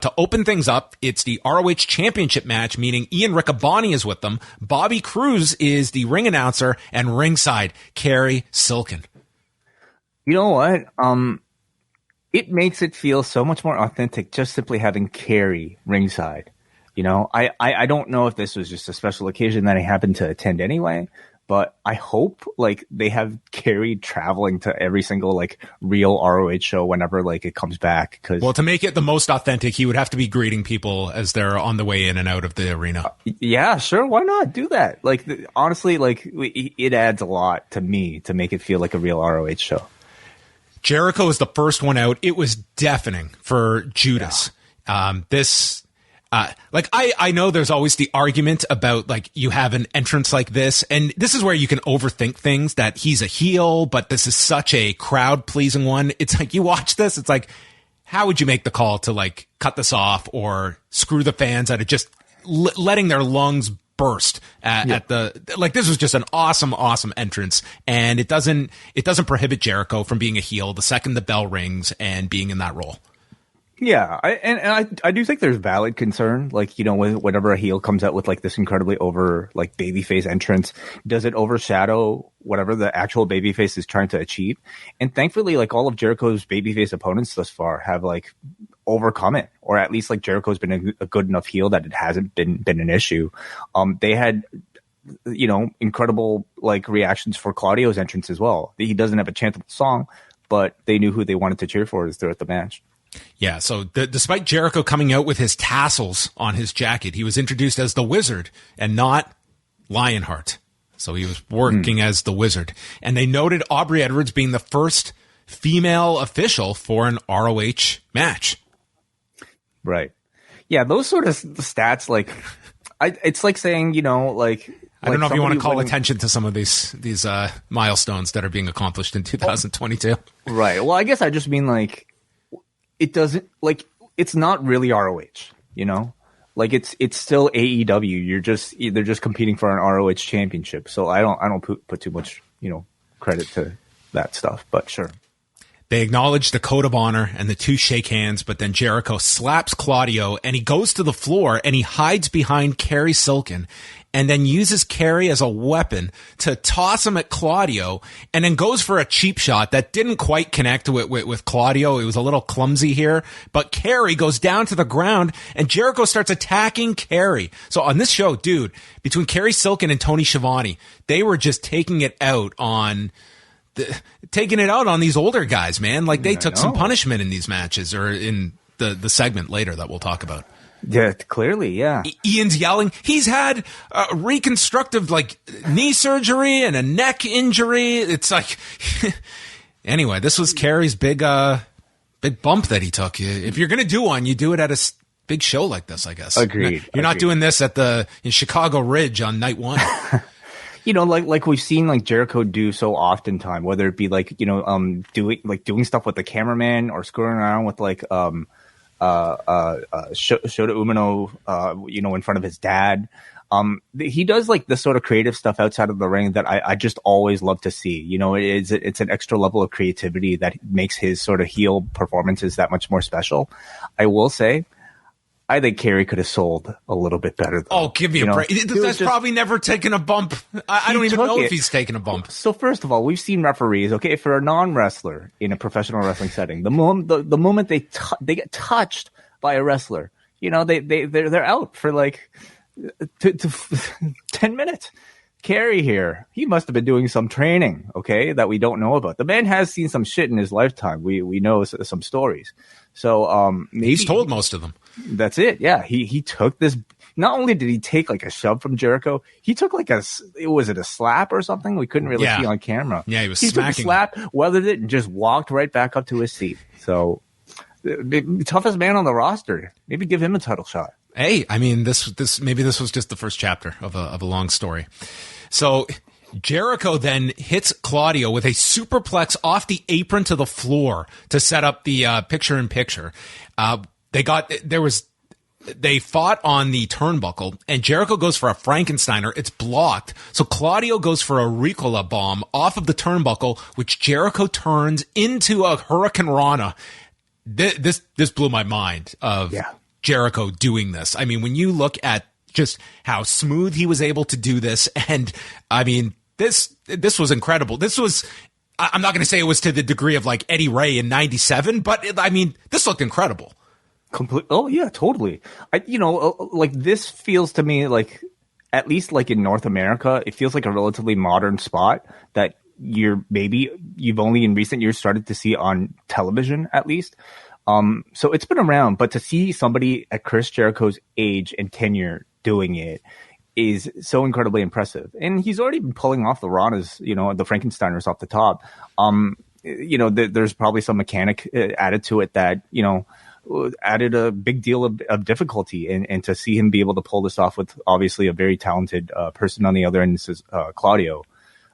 To open things up, it's the ROH Championship match, meaning Ian Riccaboni is with them. Bobby Cruz is the ring announcer, and ringside, Cary Silkin. You know what? It makes it feel so much more authentic just simply having Cary ringside. You know, I don't know if this was just a special occasion that I happened to attend anyway, but I hope like they have Cary traveling to every single like real ROH show whenever like it comes back. Well, to make it the most authentic, he would have to be greeting people as they're on the way in and out of the arena. Yeah, sure. Why not do that? Like honestly, like it adds a lot to me to make it feel like a real ROH show. Jericho was the first one out. It was deafening for Judas. Yeah. I know there's always the argument about like you have an entrance like this, and this is where you can overthink things, that he's a heel, but this is such a crowd pleasing one. It's like you watch this, it's like, how would you make the call to like cut this off or screw the fans out of just letting their lungs burst at the, like, this was just an awesome entrance, and it doesn't prohibit Jericho from being a heel the second the bell rings and being in that role. Yeah, I do think there's valid concern. Like, you know, whenever a heel comes out with like this incredibly over like babyface entrance, does it overshadow whatever the actual babyface is trying to achieve? And thankfully, like all of Jericho's babyface opponents thus far have like overcome it, or at least like Jericho's been a good enough heel that it hasn't been an issue. They had, you know, incredible like reactions for Claudio's entrance as well. He doesn't have a chantable song, but they knew who they wanted to cheer for throughout the match. Yeah, so despite Jericho coming out with his tassels on his jacket, he was introduced as the Wizard and not Lionheart. So he was working as the Wizard. And they noted Aubrey Edwards being the first female official for an ROH match. Right. Yeah, those sort of stats, like, it's like saying, you know, like... I don't know if you want to call attention to some of these milestones that are being accomplished in 2022. Right. Well, I guess I just mean, like... It doesn't, like, it's not really ROH, you know? Like, it's still AEW. They're just competing for an ROH championship. So I don't put too much, you know, credit to that stuff, but sure. They acknowledge the code of honor and the two shake hands, but then Jericho slaps Claudio and he goes to the floor and he hides behind Cary Silkin and then uses Cary as a weapon to toss him at Claudio, and then goes for a cheap shot that didn't quite connect with Claudio. It was a little clumsy here, but Cary goes down to the ground and Jericho starts attacking Cary. So on this show, dude, between Cary Silkin and Tony Schiavone, they were just taking it out on these older guys, man. Like they took some punishment in these matches, or in the segment later that we'll talk about. Yeah, clearly, yeah. Ian's yelling. He's had reconstructive like knee surgery and a neck injury. It's like, anyway, this was Cary's big bump that he took. If you're gonna do one, you do it at a big show like this, I guess. Agreed. You're not doing this in Chicago Ridge on night one. You know, like we've seen like Jericho do so oftentimes, whether it be like, you know, doing stuff with the cameraman or screwing around with like Shota Umino, you know, in front of his dad. He does like this sort of creative stuff outside of the ring that I just always love to see. You know, it's an extra level of creativity that makes his sort of heel performances that much more special. I will say, I think Cary could have sold a little bit better, though. Oh, give me a break. That's probably never taken a bump. I don't even know if he's taken a bump. So first of all, we've seen referees, okay, for a non-wrestler in a professional wrestling setting, the moment they get touched by a wrestler, you know, they're out for like 10 minutes. Cary here, he must have been doing some training, okay, that we don't know about. The man has seen some shit in his lifetime. We know some stories. So maybe he's told most of them. That's it. Yeah, he took this. Not only did he take like a shove from Jericho, he took like was it a slap or something? We couldn't really see on camera. Yeah, he smacking. Took a slap, weathered it, and just walked right back up to his seat. So toughest man on the roster. Maybe give him a title shot. Hey, I mean, maybe this was just the first chapter of a long story. So Jericho then hits Claudio with a superplex off the apron to the floor to set up the picture-in-picture. They fought on the turnbuckle, and Jericho goes for a Frankensteiner. It's blocked. So Claudio goes for a Ricola bomb off of the turnbuckle, which Jericho turns into a Hurricane Rana. This blew my mind. Jericho doing this. I mean, when you look at just how smooth he was able to do this, and I mean, this was incredible. This was, I'm not going to say it was to the degree of like Eddie Ray in '97, but I mean, this looked incredible. Oh yeah, totally. Like this feels to me like, at least like in North America, it feels like a relatively modern spot that you've only in recent years started to see on television, at least. So it's been around, but to see somebody at Chris Jericho's age and tenure doing it is so incredibly impressive. And he's already been pulling off the Ranas, the Frankensteiners off the top. There's probably some mechanic added to it that, added a big deal of difficulty. And to see him be able to pull this off with obviously a very talented person on the other end, this is Claudio,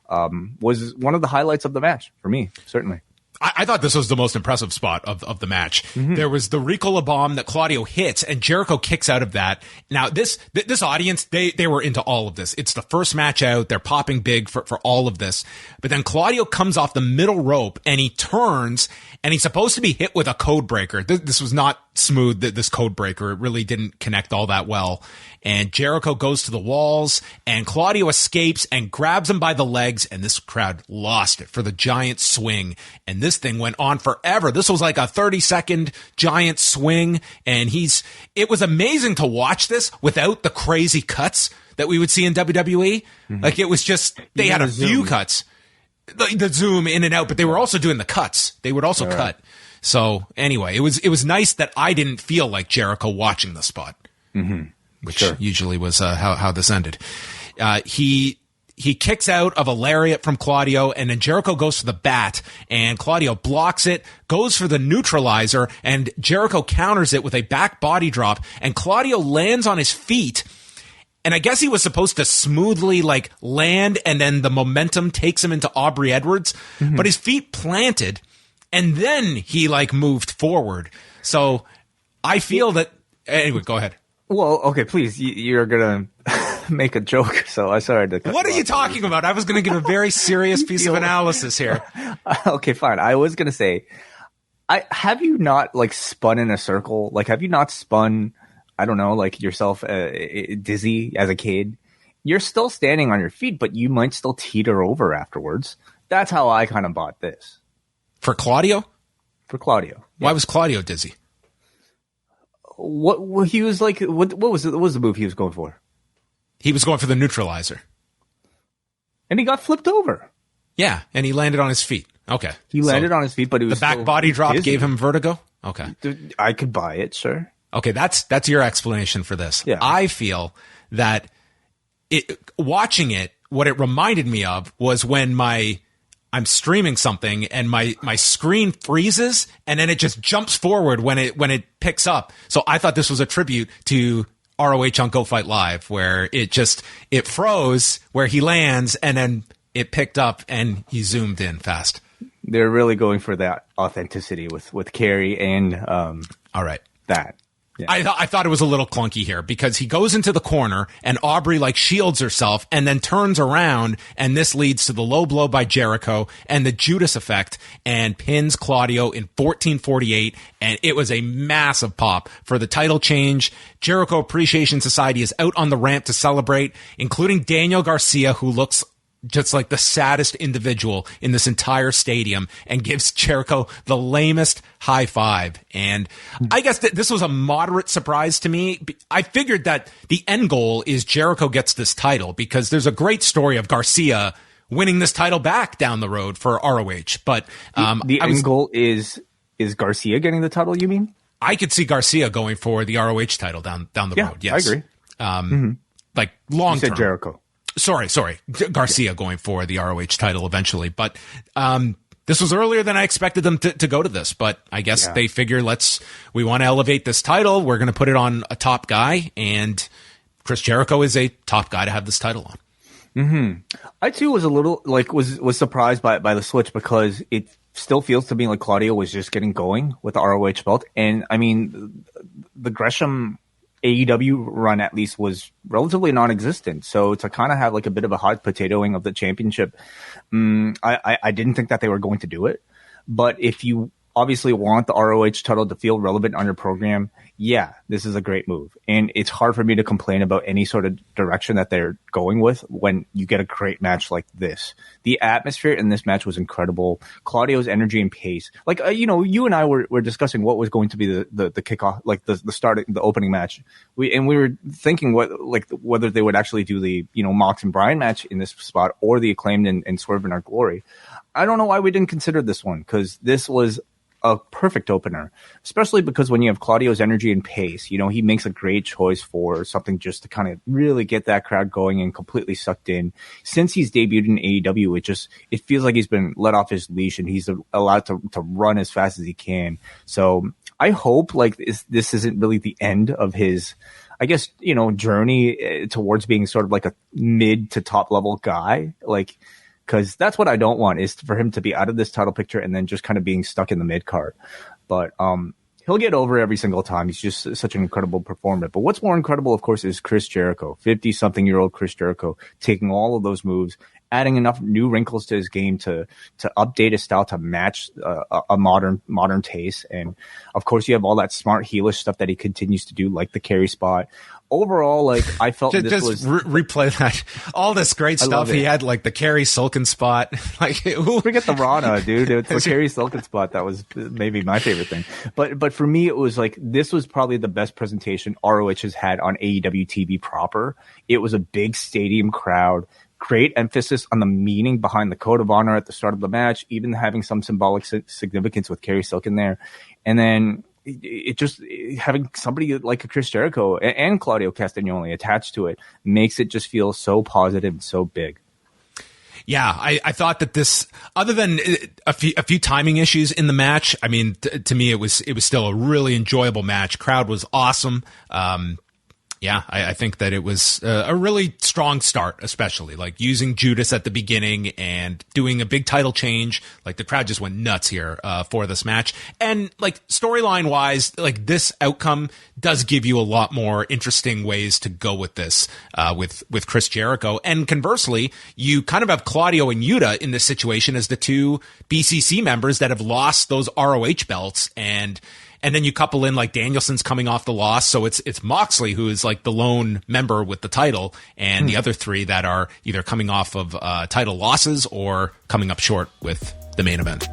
was one of the highlights of the match for me, certainly. I thought this was the most impressive spot of the match. Mm-hmm. There was the Ricola bomb that Claudio hits, and Jericho kicks out of that. Now, this audience, they were into all of this. It's the first match out. They're popping big for all of this. But then Claudio comes off the middle rope, and he turns, and he's supposed to be hit with a code breaker. This was not smooth, this code breaker. It really didn't connect all that well. And Jericho goes to the walls, and Claudio escapes and grabs him by the legs, and this crowd lost it for the giant swing. And this thing went on forever. This was like a 30-second giant swing, and it was amazing to watch this without the crazy cuts that we would see in WWE. Mm-hmm. Like, it was just, they had a few cuts. The zoom in and out, but they were also doing the cuts. They would also cut. So anyway, it was nice that I didn't feel like Jericho watching the spot. Mm-hmm. Which usually was how this ended. He kicks out of a lariat from Claudio, and then Jericho goes for the bat, and Claudio blocks it, goes for the neutralizer, and Jericho counters it with a back body drop, and Claudio lands on his feet. And I guess he was supposed to smoothly like land, and then the momentum takes him into Aubrey Edwards, but his feet planted, and then he like moved forward. So I feel that anyway. Go ahead. Well, okay, please. You're gonna make a joke, so I'm sorry to. What are you talking about? I was gonna give a very serious piece of analysis here. Okay, fine. I was gonna say, have you not like spun in a circle? Like, have you not spun? I don't know, like yourself dizzy as a kid? You're still standing on your feet, but you might still teeter over afterwards. That's how I kind of bought this. For Claudio? For Claudio. Why was Claudio dizzy? What he was like? What was the move he was going for? He was going for the neutralizer, and he got flipped over. Yeah, and he landed on his feet. Okay, he landed on his feet, but he was the back body drop gave him vertigo. Okay, I could buy it, sir. Okay, that's your explanation for this. Yeah. I feel that watching it, what it reminded me of was when I'm streaming something and my screen freezes and then it just jumps forward when it picks up. So I thought this was a tribute to ROH on Go Fight Live, where it froze where he lands and then it picked up and he zoomed in fast. They're really going for that authenticity with Cary and all right. That. Yeah. I thought it was a little clunky here because he goes into the corner and Aubrey like shields herself and then turns around, and this leads to the low blow by Jericho and the Judas effect and pins Claudio in 14:48, and it was a massive pop for the title change. Jericho Appreciation Society is out on the ramp to celebrate, including Daniel Garcia, who looks just like the saddest individual in this entire stadium, and gives Jericho the lamest high five. And I guess that this was a moderate surprise to me. I figured that the end goal is Jericho gets this title because there's a great story of Garcia winning this title back down the road for ROH. But the end goal is Garcia getting the title, you mean? I could see Garcia going for the ROH title down the road. Yes, I agree. Like long term. You said Jericho. Sorry. Garcia going for the ROH title eventually. But this was earlier than I expected them to go to this. But I guess they figure we want to elevate this title. We're going to put it on a top guy. And Chris Jericho is a top guy to have this title on. Mm-hmm. I too was a little was surprised by the switch because it still feels to me like Claudio was just getting going with the ROH belt. And I mean, the Gresham AEW run at least was relatively non-existent. So to kind of have like a bit of a hot potatoing of the championship, I didn't think that they were going to do it. But if you obviously want the ROH title to feel relevant on your program, yeah, this is a great move. And it's hard for me to complain about any sort of direction that they're going with when you get a great match like this. The atmosphere in this match was incredible. Claudio's energy and pace. Like, you and I were discussing what was going to be the kickoff, like the start, the opening match. We were thinking whether they would actually do the, Mox and Bryan match in this spot or the Acclaimed and Swerve in Our Glory. I don't know why we didn't consider this one, because this was a perfect opener, especially because when you have Claudio's energy and pace, he makes a great choice for something just to kind of really get that crowd going and completely sucked in. Since he's debuted in AEW, it feels like he's been let off his leash and he's allowed to run as fast as he can. So I hope this isn't really the end of his, I guess, journey towards being sort of like a mid to top level guy. Because that's what I don't want, is for him to be out of this title picture and then just kind of being stuck in the mid card. But he'll get over every single time. He's just such an incredible performer. But what's more incredible, of course, is Chris Jericho, 50-something-year-old Chris Jericho, taking all of those moves, adding enough new wrinkles to his game to update his style to match a modern taste. And of course, you have all that smart heelish stuff that he continues to do, like the carry spot. Overall, I felt replay that, all this great stuff he had, like the Cary Silkin spot. Forget the Rana, dude. It's the Cary Silkin spot that was maybe my favorite thing. But for me, it was this was probably the best presentation ROH has had on AEW TV proper. It was a big stadium crowd. Great emphasis on the meaning behind the code of honor at the start of the match, even having some symbolic significance with Cary Silkin there. And then it just, having somebody like a Chris Jericho and Claudio Castagnoli attached to it makes it just feel so positive and so big. Yeah, I thought that this, other than a few timing issues in the match, I mean, to me, it was still a really enjoyable match. Crowd was awesome. Yeah, I think that it was a really strong start, especially using Judas at the beginning and doing a big title change. The crowd just went nuts here for this match. And storyline wise, this outcome does give you a lot more interesting ways to go with this with Chris Jericho. And conversely, you kind of have Claudio and Yuta in this situation as the two BCC members that have lost those ROH belts, and then you couple in Danielson's coming off the loss. So it's Moxley who is the lone member with the title, and the other three that are either coming off of title losses or coming up short with the main event.